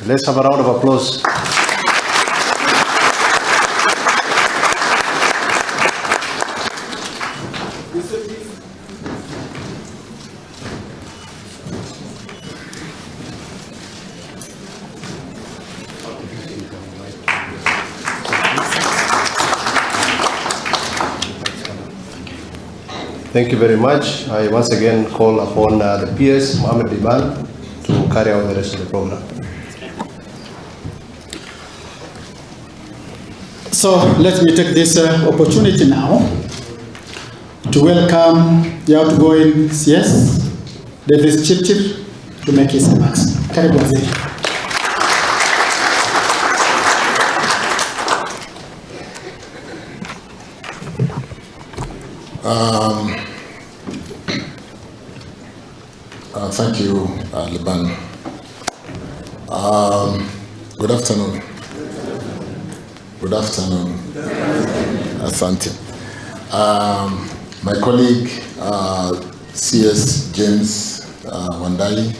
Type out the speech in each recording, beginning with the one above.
Let's have a round of applause. Thank you very much. I once again call upon the PS, Mohammed Liban, to carry out the rest of the program. So let me take this opportunity now to welcome the outgoing CS Davis Chirchir to make his remarks. Karibu waziri. Thank you, Liban. Good afternoon. Good afternoon. Asante. My colleague, CS James Wandayi,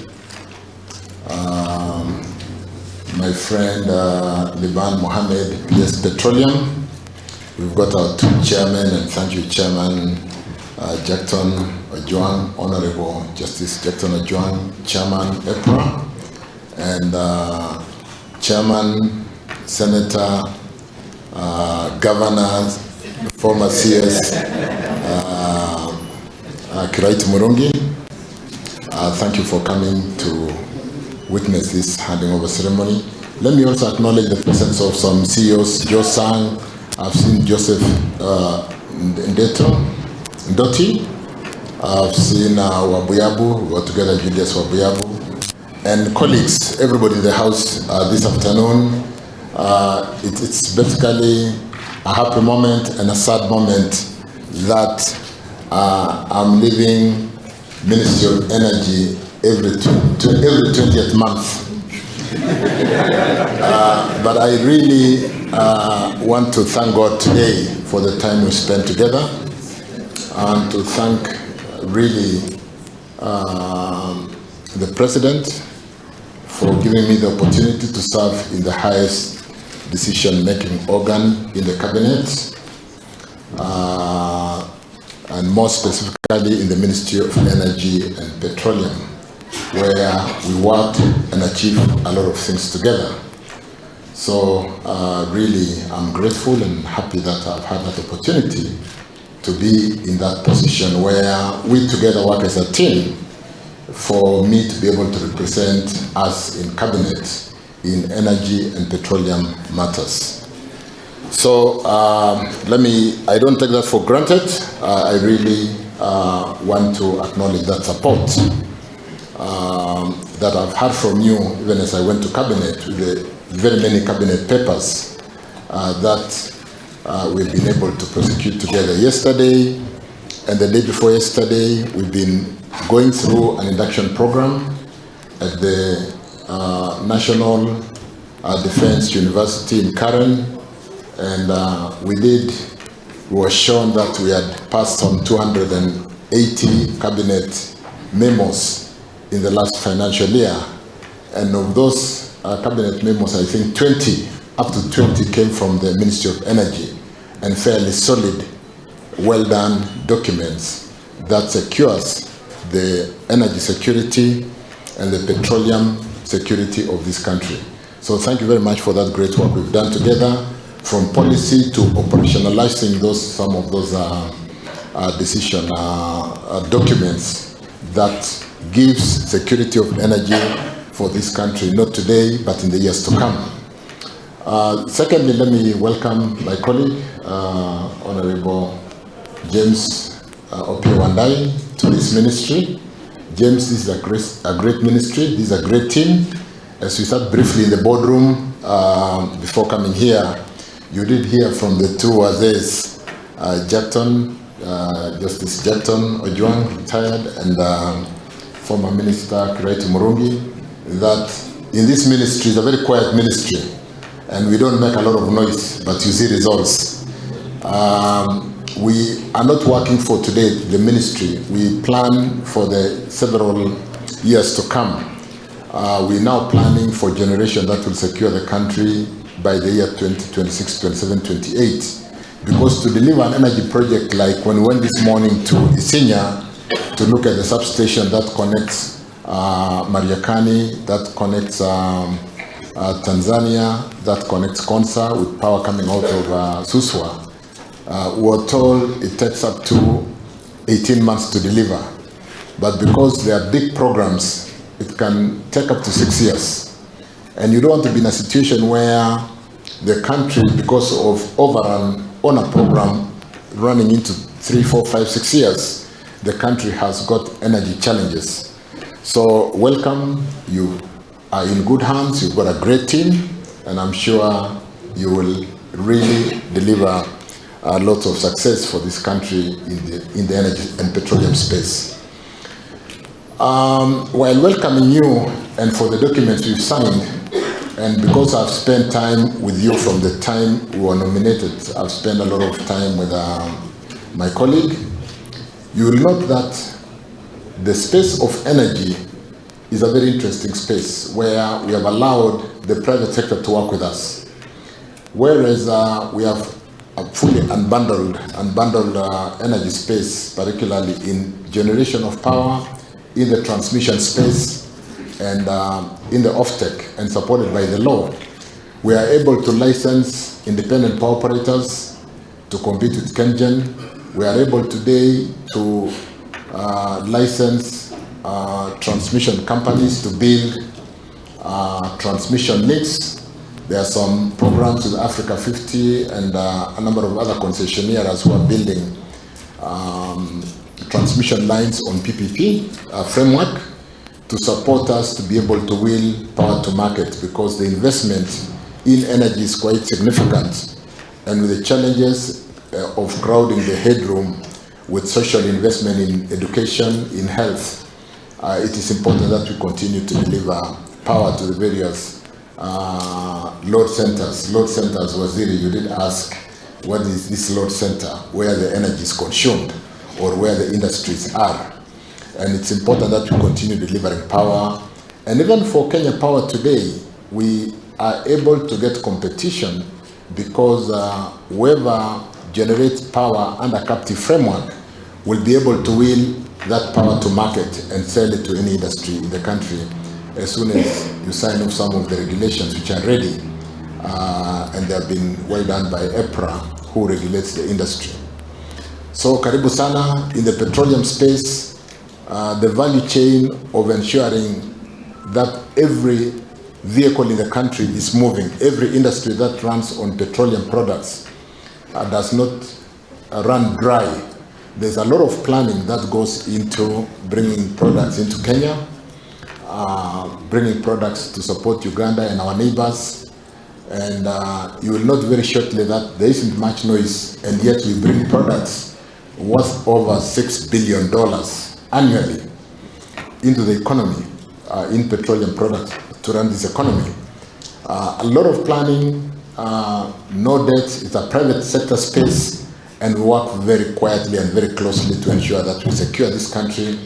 my friend Liban Mohammed, PS Petroleum. We've got our two chairmen, and thank you, Chairman Jackton Ojuang, Honorable Justice Jackton Ojuang, Chairman EPRA, and Chairman Senator Governor, former CS Kiraiti Murungi. Thank you for coming to witness this handing over ceremony. Let me also acknowledge the presence of some CEOs, Joe Sang. I've seen Joseph Ndoti. I've seen Wabuyabu, we were together, Julius Wabuyabu, and colleagues, everybody in the house this afternoon. It's basically a happy moment and a sad moment that I'm leaving Ministry of Energy every 20th month. But I really want to thank God today for the time we spent together, and to thank really the President for giving me the opportunity to serve in the highest decision-making organ in the Cabinet, and more specifically in the Ministry of Energy and Petroleum, where we worked and achieved a lot of things together. So really, I'm grateful and happy that I've had that opportunity to be in that position where we together work as a team for me to be able to represent us in Cabinet in energy and petroleum matters. So I don't take that for granted. I really want to acknowledge that support that I've had from you, even as I went to Cabinet with the very many Cabinet papers that we've been able to prosecute together. Yesterday and the day before yesterday, we've been going through an induction program at the National Defense University in Karen, and we were shown that we had passed on 280 Cabinet memos in the last financial year, and of those Cabinet memos, I think up to 20 came from the Ministry of Energy, and fairly solid, well-done documents that secures the energy security and the petroleum security of this country. So thank you very much for that great work we've done together, from policy to operationalizing some of those decision documents that gives security of energy for this country, not today, but in the years to come. Secondly, let me welcome my colleague, Honorable James Opiyo Wandayi, to this ministry. James, this is a great ministry, this is a great team. As we sat briefly in the boardroom before coming here, you did hear from the two wazees, Justice Jackton Ojuang, retired, and former Minister Kiraiti Murungi, that in this ministry, it's a very quiet ministry, and we don't make a lot of noise, but you see results. We are not working for today, the ministry. We plan for the several years to come. we're now planning for generation that will secure the country by the year 2026, 27, 28. Because to deliver an energy project like when we went this morning to Isinya to look at the substation that connects Mariakani, that connects Tanzania, that connects Konsa with power coming out of Suswa, we were told it takes up to 18 months to deliver. But because they are big programs, it can take up to 6 years. And you don't want to be in a situation where the country, because of overrun on a program running into 3, 4, 5, 6 years, the country has got energy challenges. So welcome, you are in good hands, you've got a great team, and I'm sure you will really deliver a lot of success for this country in the energy and petroleum space. While welcoming you and for the documents we've signed, and because I've spent time with you from the time we were nominated, I've spent a lot of time with my colleague, you will note that the space of energy is a very interesting space where we have allowed the private sector to work with us. Whereas we have a fully unbundled energy space, particularly in generation of power, in the transmission space, and in the offtake, and supported by the law, we are able to license independent power operators to compete with KenGen. We are able today to license transmission companies to build transmission links. There are some programs with Africa 50 and a number of other concessionaires who are building transmission lines on PPP framework to support us to be able to wheel power to market, because the investment in energy is quite significant. And with the challenges of crowding the headroom with social investment in education, in health, it is important that we continue to deliver power to the various load centers. Load centers, Waziri, you did ask, what is this load center, where the energy is consumed or where the industries are. And it's important that we continue delivering power. And even for Kenya Power today, we are able to get competition because whoever generates power under captive framework will be able to wheel that power to market and sell it to any industry in the country as soon as you sign off some of the regulations which are ready. And they have been well done by EPRA, who regulates the industry. So karibu sana in the petroleum space. The value chain of ensuring that every vehicle in the country is moving, every industry that runs on petroleum products does not run dry. There's a lot of planning that goes into bringing products into Kenya, bringing products to support Uganda and our neighbors. And you will note very shortly that there isn't much noise, and yet we bring products worth over $6 billion annually into the economy, in petroleum products to run this economy. A lot of planning, no debt, it's a private sector space, and we work very quietly and very closely to ensure that we secure this country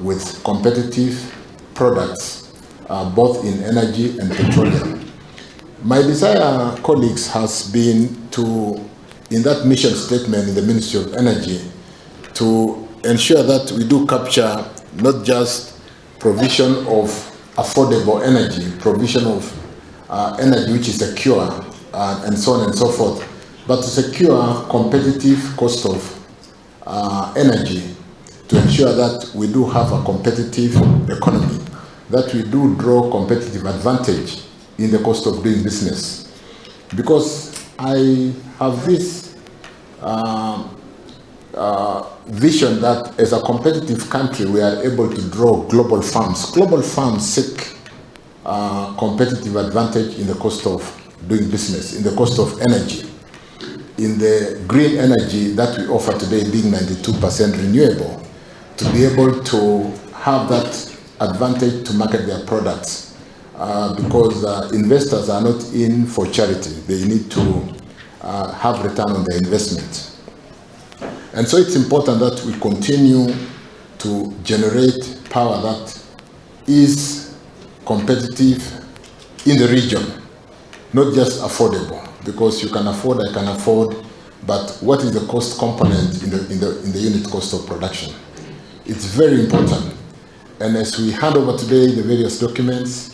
with competitive products, both in energy and petroleum. My desire, colleagues, has been to, in that mission statement in the Ministry of Energy, to ensure that we do capture not just provision of affordable energy, provision of energy which is secure, and so on and so forth, but to secure competitive cost of energy, to ensure that we do have a competitive economy, that we do draw competitive advantage in the cost of doing business. Because I have this vision that as a competitive country, we are able to draw global firms. Global firms seek competitive advantage in the cost of doing business, in the cost of energy, in the green energy that we offer today being 92% renewable, to be able to have that advantage to market their products. Because investors are not in for charity. They need to have return on their investment. And so it's important that we continue to generate power that is competitive in the region, not just affordable, because you can afford, I can afford, but what is the cost component in the unit cost of production? It's very important. And as we hand over today the various documents,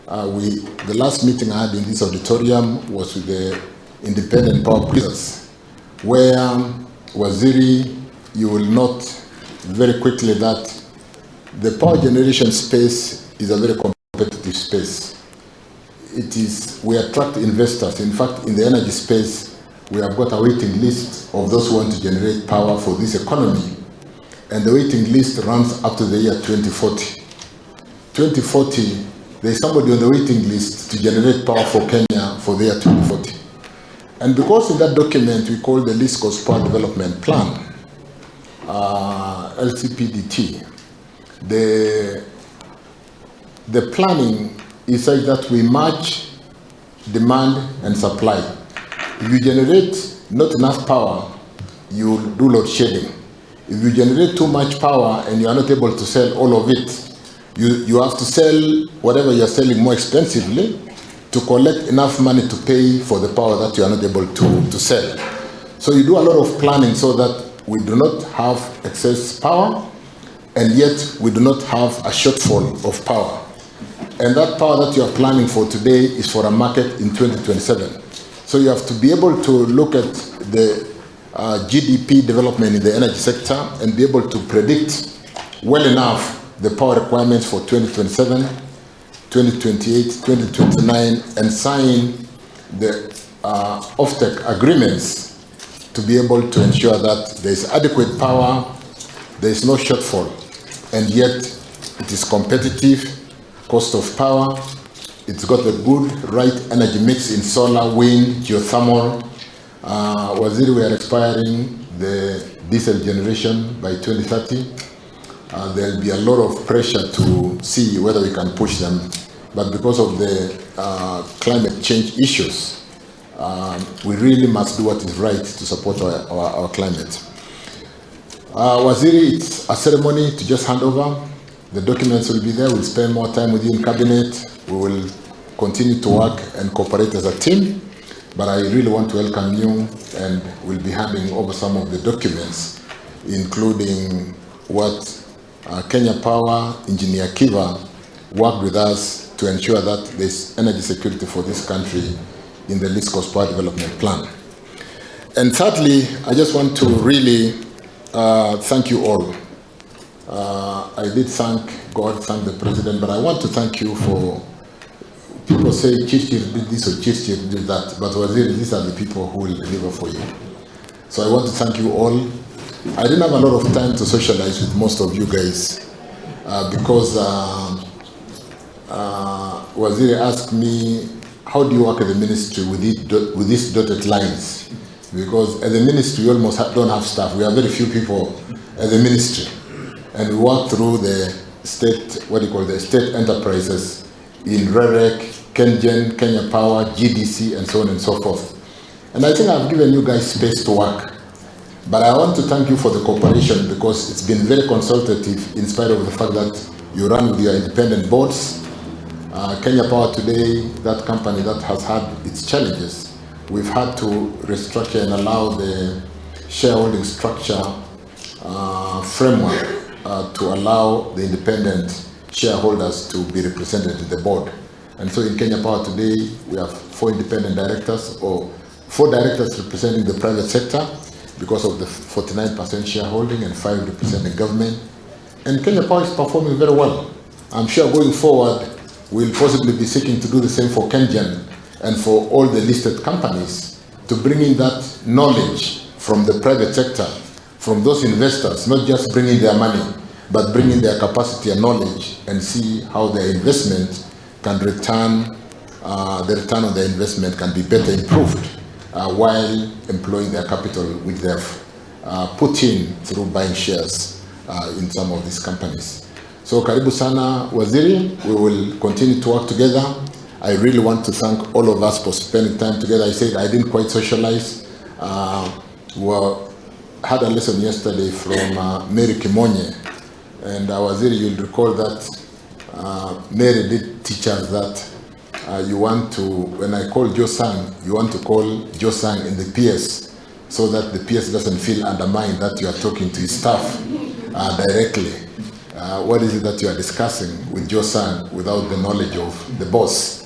the last meeting I had in this auditorium was with the independent power producers, where Waziri, you will note very quickly that the power generation space is a very competitive space. We attract investors. In fact, in the energy space, we have got a waiting list of those who want to generate power for this economy. And the waiting list runs up to the year 2040. 2040, there is somebody on the waiting list to generate power for Kenya for the year 2040. And because in that document we call the Least Cost Power Development Plan, LCPDT, the planning is such that we match demand and supply. If you generate not enough power, you do load shedding. If you generate too much power and you are not able to sell all of it, you have to sell whatever you are selling more expensively to collect enough money to pay for the power that you are not able to sell. So you do a lot of planning so that we do not have excess power, and yet we do not have a shortfall of power. And that power that you are planning for today is for a market in 2027. So you have to be able to look at the GDP development in the energy sector and be able to predict well enough the power requirements for 2027, 2028, 2029, and sign the offtake agreements to be able to ensure that there is adequate power, there is no shortfall, and yet it is competitive, cost of power, it's got the good, right energy mix in solar, wind, geothermal. Waziri, we are expiring the diesel generation by 2030. There will be a lot of pressure to see whether we can push them, but because of the climate change issues, we really must do what is right to support our climate. Waziri, it's a ceremony to just hand over. The documents will be there. We'll spend more time with you in cabinet. We will continue to work and cooperate as a team. But I really want to welcome you, and we'll be handing over some of the documents, including what Kenya Power Engineer Kiva worked with us to ensure that there's energy security for this country in the Least Cost Power Development Plan. And thirdly, I just want to really thank you all. I did thank God, thank the President, but I want to thank you for, people say Chirchir did this or Chirchir did that, but Waziri, these are the people who will deliver for you. So I want to thank you all. I didn't have a lot of time to socialize with most of you guys because Waziri asked me, how do you work at the ministry with these dotted lines? Because at the ministry, we almost don't have staff. We have very few people at the ministry. And we work through the state, the state enterprises in REREC, KenGen, Kenya Power, GDC, and so on and so forth. And I think I've given you guys space to work. But I want to thank you for the cooperation, because it's been very consultative in spite of the fact that you run with your independent boards. Kenya Power today, that company that has had its challenges, we've had to restructure and allow the shareholding structure framework to allow the independent shareholders to be represented in the board. And so in Kenya Power today, we have 4 independent directors, or 4 directors representing the private sector because of the 49% shareholding, and 5 representing government. And Kenya Power is performing very well. I'm sure going forward, we'll possibly be seeking to do the same for KenGen and for all the listed companies, to bring in that knowledge from the private sector, from those investors, not just bringing their money, but bringing their capacity and knowledge, and see how their investment can return, the return on their investment can be better improved while employing their capital, which they have put in through buying shares in some of these companies. So karibu sana Waziri, we will continue to work together. I really want to thank all of us for spending time together. I said I didn't quite socialize. We had a lesson yesterday from Mary Kimonye, and Waziri, you'll recall that Mary did teach us that you want to, when I call Joe-san, you want to call Joe-san in the PS so that the PS doesn't feel undermined that you are talking to his staff directly. What is it that you are discussing with Joe-san without the knowledge of the boss?